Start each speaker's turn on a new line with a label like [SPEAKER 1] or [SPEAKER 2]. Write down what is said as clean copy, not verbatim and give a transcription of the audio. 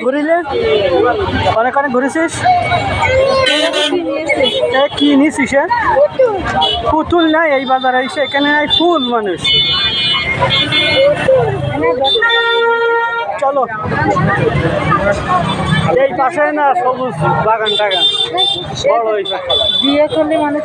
[SPEAKER 1] ঘুরিলে অনেক অনেক ঘুরেছিস কি নিছিস পুতুল নাই এই বাজারে এসে এখানে নাই ফুল মানুষ চলো এই পাশে না সবুজ বাগান টাগান বড় বিয়ে করলে মানুষ